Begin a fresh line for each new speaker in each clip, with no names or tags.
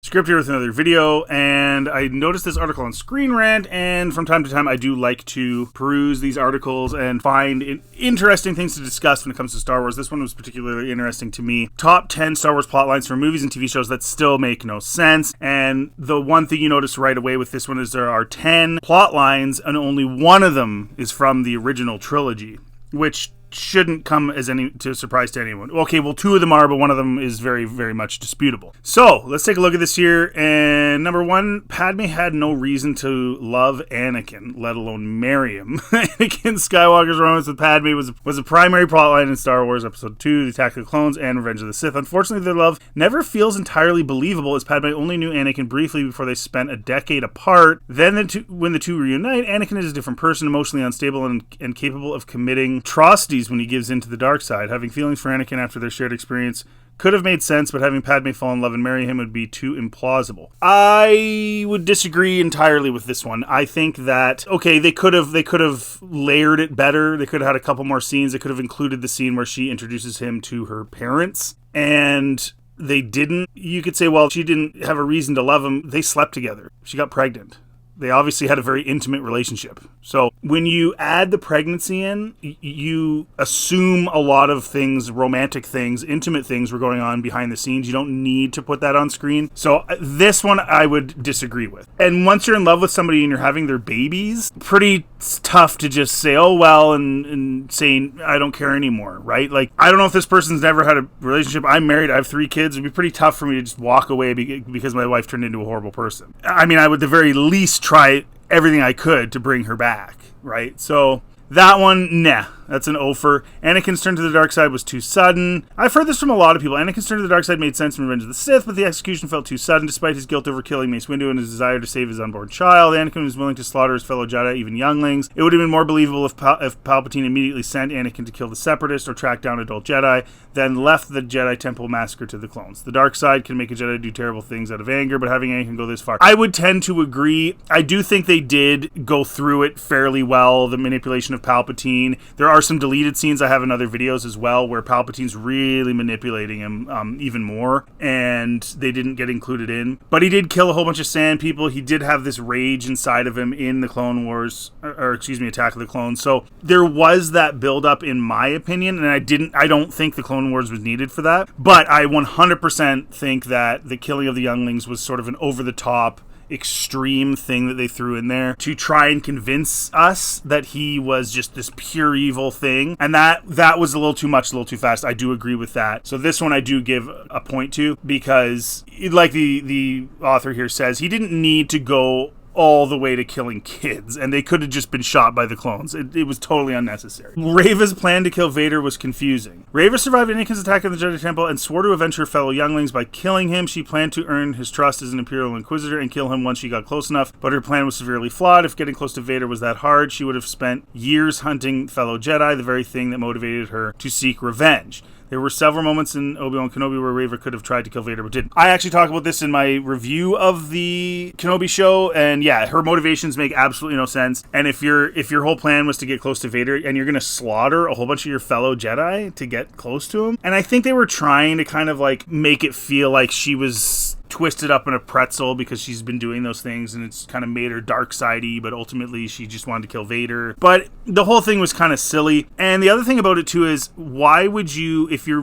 Script here with another video, and I noticed this article on Screen Rant, and from time to time I do like to peruse these articles and find interesting things to discuss when it comes to Star Wars. This one was particularly interesting to me. Top 10 Star Wars plotlines for movies and TV shows that still make no sense, and the one thing you notice right away with this one is there are 10 plotlines, and only one of them is from the original trilogy, which shouldn't come as any to surprise to anyone. Okay, well, two of them are, but one of them is very, very much disputable. So, let's take a look at this here. And number one, Padme had no reason to love Anakin, let alone marry him. Anakin Skywalker's romance with Padme was a primary plotline in Star Wars Episode 2, The Attack of the Clones, and Revenge of the Sith. Unfortunately, their love never feels entirely believable, as Padme only knew Anakin briefly before they spent a decade apart. Then, when the two reunite, Anakin is a different person, emotionally unstable and capable of committing atrocities when he gives in to the dark side. Having feelings for Anakin after their shared experience could have made sense, but having Padme fall in love and marry him would be too implausible. I would disagree entirely with this one. I think that, okay, they could have layered it better. They could have had a couple more scenes. They could have included the scene where she introduces him to her parents, and they didn't. You could say, well, she didn't have a reason to love him. They slept together. She got pregnant. They obviously had a very intimate relationship. So when you add the pregnancy in, you assume a lot of things, romantic things, intimate things were going on behind the scenes. You don't need to put that on screen. So this one I would disagree with. And once you're in love with somebody and you're having their babies, pretty tough to just say, oh, well, and saying, I don't care anymore, right? Like, I don't know if this person's never had a relationship. I'm married. I have 3 kids. It'd be pretty tough for me to just walk away because my wife turned into a horrible person. I mean, I would at the very least try everything I could to bring her back, right? So that one, nah, that's an O-fer. Anakin's turn to the dark side was too sudden. I've heard this from a lot of people. Anakin's turn to the dark side made sense in Revenge of the Sith, but the execution felt too sudden. Despite his guilt over killing Mace Windu and his desire to save his unborn child, Anakin was willing to slaughter his fellow Jedi, even younglings. It would have been more believable if Palpatine immediately sent Anakin to kill the Separatists or track down adult Jedi, then left the Jedi Temple massacre to the clones. The dark side can make a Jedi do terrible things out of anger, but having Anakin go this far, I would tend to agree. I do think they did go through it fairly well, the manipulation of Palpatine. There are some deleted scenes I have in other videos as well where Palpatine's really manipulating him even more, and they didn't get included in. But he did kill a whole bunch of sand people. He did have this rage inside of him in the Clone Wars, Attack of the Clones. So there was that build-up, in my opinion, and I don't think the Clone Wars was needed for that. But I 100% think that the killing of the younglings was sort of an over-the-top, extreme thing that they threw in there to try and convince us that he was just this pure evil thing, and that was a little too much, a little too fast. I do agree with that. So this one I do give a point to, because like the author here says, he didn't need to go all the way to killing kids, and they could have just been shot by the clones. It was totally unnecessary. Reva's plan to kill Vader was confusing. Reva survived Anakin's attack on the Jedi Temple and swore to avenge her fellow younglings by killing him. She planned to earn his trust as an Imperial Inquisitor and kill him once she got close enough, but her plan was severely flawed. If getting close to Vader was that hard, she would have spent years hunting fellow Jedi, the very thing that motivated her to seek revenge. There were several moments in Obi-Wan Kenobi where Reva could have tried to kill Vader, but didn't. I actually talk about this in my review of the Kenobi show, and yeah, her motivations make absolutely no sense. And if your whole plan was to get close to Vader, and you're going to slaughter a whole bunch of your fellow Jedi to get close to him, and I think they were trying to kind of like make it feel like she was twisted up in a pretzel because she's been doing those things, and it's kind of made her dark-sidey, but ultimately she just wanted to kill Vader. But the whole thing was kind of silly. And the other thing about it too is, why would you, if your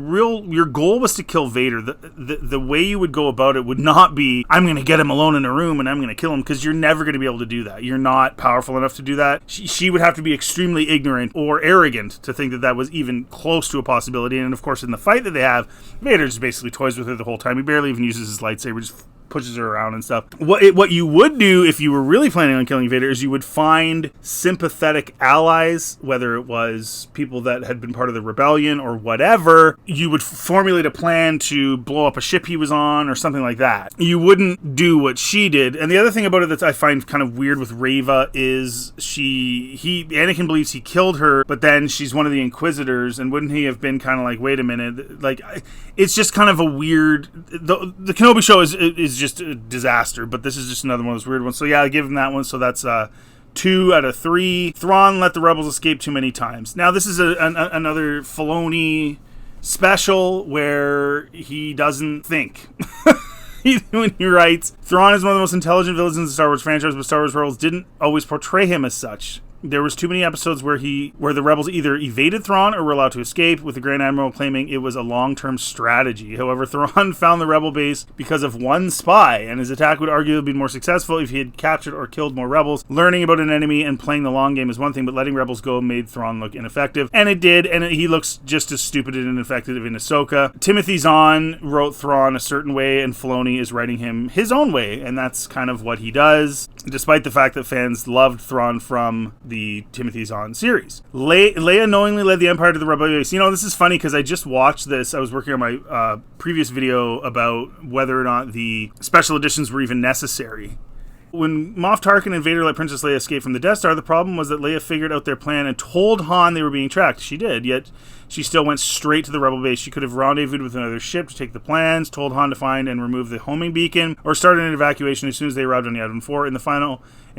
goal was to kill Vader, the way you would go about it would not be, I'm going to get him alone in a room and I'm going to kill him, because you're never going to be able to do that. You're not powerful enough to do that. She would have to be extremely ignorant or arrogant to think that was even close to a possibility. And of course, in the fight that they have, Vader just basically toys with her the whole time. He barely even uses his lightsaber, just pushes her around and stuff. What you would do if you were really planning on killing Vader is you would find sympathetic allies, whether it was people that had been part of the rebellion or whatever. You would formulate a plan to blow up a ship he was on or something like that. You wouldn't do what she did. And the other thing about it that I find kind of weird with Reva is Anakin believes he killed her, but then she's one of the Inquisitors, and wouldn't he have been kind of like, wait a minute, like, it's just kind of a weird, the Kenobi show is just a disaster, but this is just another one of those weird ones. So yeah, I give him that one. So that's 2 out of 3. Thrawn let the rebels escape too many times. Now this is another Filoni special where he doesn't think. when he writes, Thrawn is one of the most intelligent villains in the Star Wars franchise, but Star Wars Rebels didn't always portray him as such. There was too many episodes where the rebels either evaded Thrawn or were allowed to escape, with the Grand Admiral claiming it was a long-term strategy. However, Thrawn found the rebel base because of one spy, and his attack would arguably be more successful if he had captured or killed more rebels. Learning about an enemy and playing the long game is one thing, but letting rebels go made Thrawn look ineffective. And it did, and he looks just as stupid and ineffective in Ahsoka. Timothy Zahn wrote Thrawn a certain way, and Filoni is writing him his own way, and that's kind of what he does, despite the fact that fans loved Thrawn from the Timothy Zahn series. Leia knowingly led the Empire to the rebel base. You know, this is funny because I just watched this. I was working on my previous video about whether or not the special editions were even necessary. When Moff Tarkin and Vader let Princess Leia escape from the Death Star, the problem was that Leia figured out their plan and told Han they were being tracked. She did, yet she still went straight to the rebel base. She could have rendezvoused with another ship to take the plans, told Han to find and remove the homing beacon, or started an evacuation as soon as they arrived on Yavin 4. In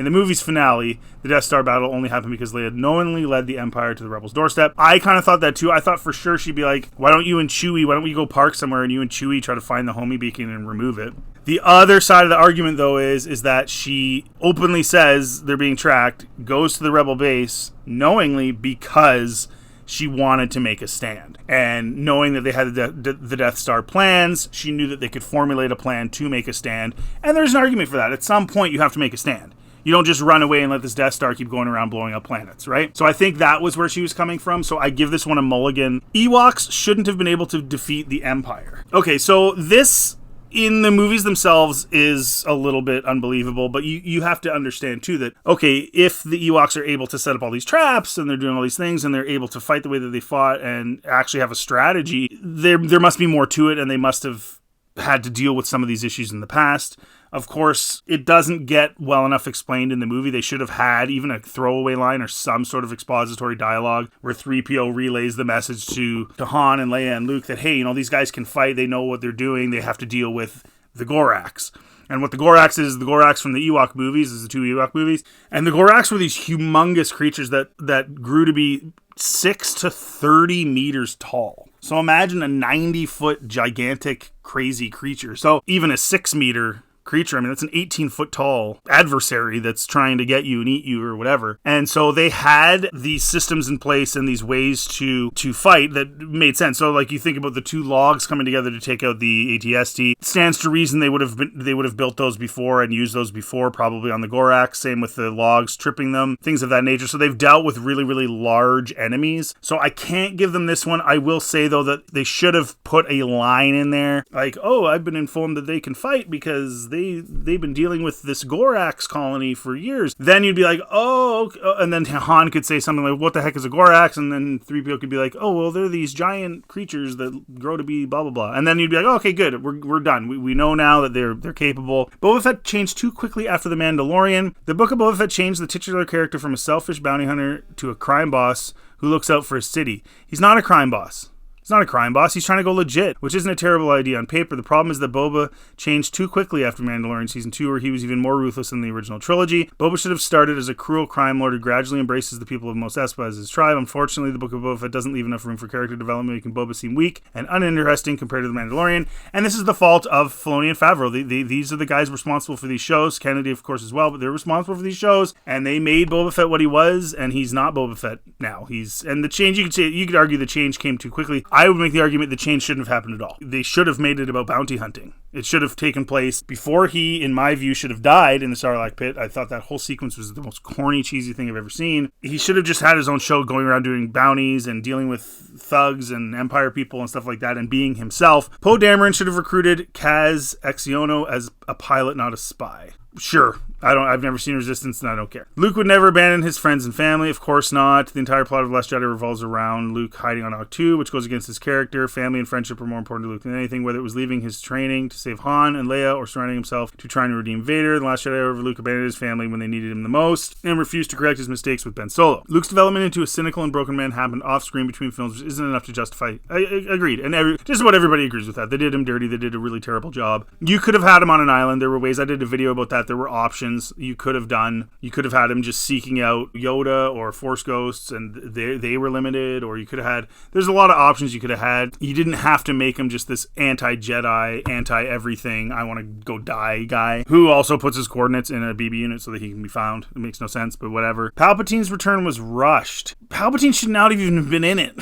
the movie's finale, the Death Star battle only happened because Leia knowingly led the Empire to the Rebels' doorstep. I kind of thought that too. I thought for sure she'd be like, why don't we go park somewhere and you and Chewie try to find the homing beacon and remove it. The other side of the argument, though, is that she openly says they're being tracked, goes to the Rebel base knowingly because she wanted to make a stand. And knowing that they had the Death Star plans, she knew that they could formulate a plan to make a stand. And there's an argument for that. At some point, you have to make a stand. You don't just run away and let this Death Star keep going around blowing up planets, right? So I think that was where she was coming from. So I give this one a mulligan. Ewoks shouldn't have been able to defeat the Empire. Okay, so this in the movies themselves is a little bit unbelievable, but you have to understand too that, okay, if the Ewoks are able to set up all these traps and they're doing all these things and they're able to fight the way that they fought and actually have a strategy, there must be more to it, and they must have had to deal with some of these issues in the past. Of course, it doesn't get well enough explained in the movie. They should have had even a throwaway line or some sort of expository dialogue where 3PO relays the message to Han and Leia and Luke that, hey, these guys can fight. They know what they're doing. They have to deal with the Goraks. And what the Goraks from the Ewok movies, is the two Ewok movies. And the Goraks were these humongous creatures that grew to be 6 to 30 meters tall. So imagine a 90-foot gigantic crazy creature. So even a 6-meter creature, that's an 18-foot tall adversary that's trying to get you and eat you or whatever. And so they had these systems in place and these ways to fight that made sense. So like you think about the two logs coming together to take out the AT-ST, it stands to reason they would have built those before and used those before, probably on the Goraks. Same with the logs tripping them, things of that nature. So they've dealt with really, really large enemies. So I can't give them this one. I will say though that they should have put a line in there like, oh, I've been informed that they can fight because they've been dealing with this Goraks colony for years. Then you'd be like, oh, and then Han could say something like, what the heck is a Goraks? And then 3PO could be like, oh, well, they're these giant creatures that grow to be blah, blah, blah. And then you'd be like, oh, okay, good. We're done. We know now that they're capable. Boba Fett changed too quickly after The Mandalorian. The book of Boba Fett changed the titular character from a selfish bounty hunter to a crime boss who looks out for his city. He's not a crime boss. He's not a crime boss. He's trying to go legit, which isn't a terrible idea on paper. The problem is that Boba changed too quickly after Mandalorian Season 2, where he was even more ruthless than the original trilogy. Boba should have started as a cruel crime lord who gradually embraces the people of Mos Espa as his tribe. Unfortunately, the Book of Boba Fett doesn't leave enough room for character development, making Boba seem weak and uninteresting compared to the Mandalorian. And this is the fault of Filoni and Favreau. These are the guys responsible for these shows. Kennedy, of course, as well, but they're responsible for these shows, and they made Boba Fett what he was, and he's not Boba Fett now. And the change, you could argue the change came too quickly. I would make the argument the change shouldn't have happened at all. They should have made it about bounty hunting. It should have taken place before he, in my view, should have died in the Sarlacc pit. I thought that whole sequence was the most corny, cheesy thing I've ever seen. He should have just had his own show going around doing bounties and dealing with thugs and Empire people and stuff like that and being himself. Poe Dameron should have recruited Kaz Exiono as a pilot, not a spy. Sure. I've never seen Resistance and I don't care. Luke would never abandon his friends and family. Of course not. The entire plot of Last Jedi revolves around Luke hiding on Ahch-To, which goes against his character. Family and friendship are more important to Luke than anything, whether it was leaving his training to save Han and Leia or surrounding himself to trying to redeem Vader. The Last Jedi, however, Luke abandoned his family when they needed him the most and refused to correct his mistakes with Ben Solo. Luke's development into a cynical and broken man happened off-screen between films, which isn't enough to justify. I agreed. And just about everybody agrees with that. They did him dirty. They did a really terrible job. You could have had him on an island. There were ways. I did a video about that that there were options you could have done. You could have had him just seeking out Yoda or Force Ghosts, and they were limited, or you could have had... There's a lot of options you could have had. You didn't have to make him just this anti-Jedi, anti-everything, I want to go die guy, who also puts his coordinates in a BB unit so that he can be found. It makes no sense, but whatever. Palpatine's return was rushed. Palpatine should not have even been in it.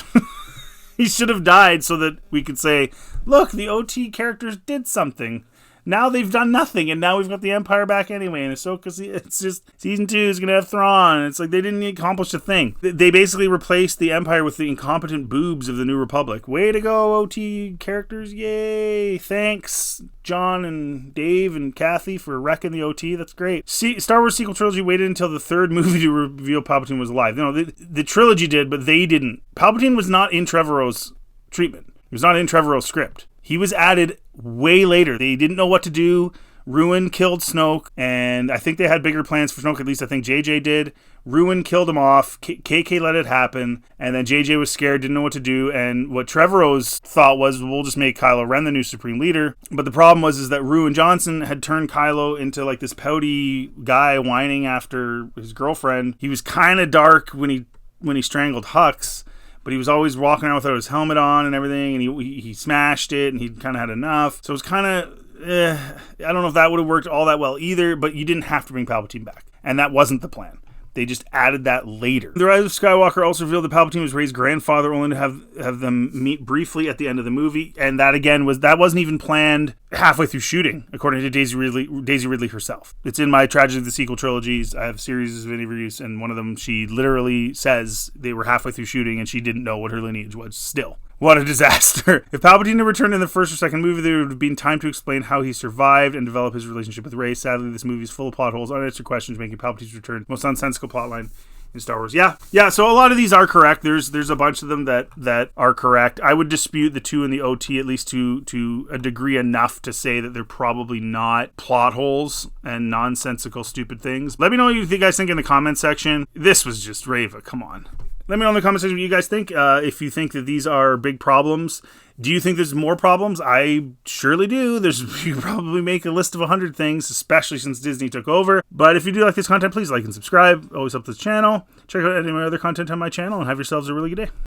He should have died so that we could say, look, the OT characters did something. Now they've done nothing, and now we've got the Empire back anyway. And Ahsoka, it's just, season 2 is going to have Thrawn. It's like they didn't accomplish a thing. They basically replaced the Empire with the incompetent boobs of the New Republic. Way to go, OT characters. Yay. Thanks, John and Dave and Kathy, for wrecking the OT. That's great. Star Wars sequel trilogy waited until the third movie to reveal Palpatine was alive. No, the trilogy did, but they didn't. Palpatine was not in Trevorrow's treatment. He was not in Trevorrow's script. He was added way later. They didn't know what to do. Ruin killed Snoke, and I think they had bigger plans for Snoke. At least I think JJ did. Ruin killed him off. KK let it happen, and then JJ was scared, didn't know what to do. And what Trevorrow's thought was, we'll just make Kylo Ren the new Supreme Leader. But the problem was that Ruin Johnson had turned Kylo into like this pouty guy whining after his girlfriend. He was kind of dark when he strangled Hux. But he was always walking around without his helmet on and everything, and he smashed it, and he kind of had enough. So it was kind of, I don't know if that would have worked all that well either, but you didn't have to bring Palpatine back. And that wasn't the plan. They just added that later. The Rise of Skywalker also revealed that Palpatine was Rey's grandfather, only to have them meet briefly at the end of the movie. And that, again, wasn't even planned halfway through shooting, according to Daisy Ridley herself. It's in my Tragedy of the Sequel trilogies. I have series of interviews, and one of them, she literally says they were halfway through shooting and she didn't know what her lineage was still. What a disaster. If Palpatine had returned in the first or second movie, there would have been time to explain how he survived and develop his relationship with Rey. Sadly, this movie is full of plot holes, unanswered questions, making Palpatine's return the most nonsensical plotline in Star Wars. Yeah, so a lot of these are correct. There's a bunch of them that are correct. I would dispute the 2 in the OT, at least to a degree enough to say that they're probably not plot holes and nonsensical stupid things. Let me know what you guys think in the comment section. This was just Reva, come on. Let me know in the comment section what you guys think. If you think that these are big problems. Do you think there's more problems? I surely do. You could probably make a list of 100 things, especially since Disney took over. But if you do like this content, please like and subscribe. Always help this channel. Check out any of my other content on my channel, and have yourselves a really good day.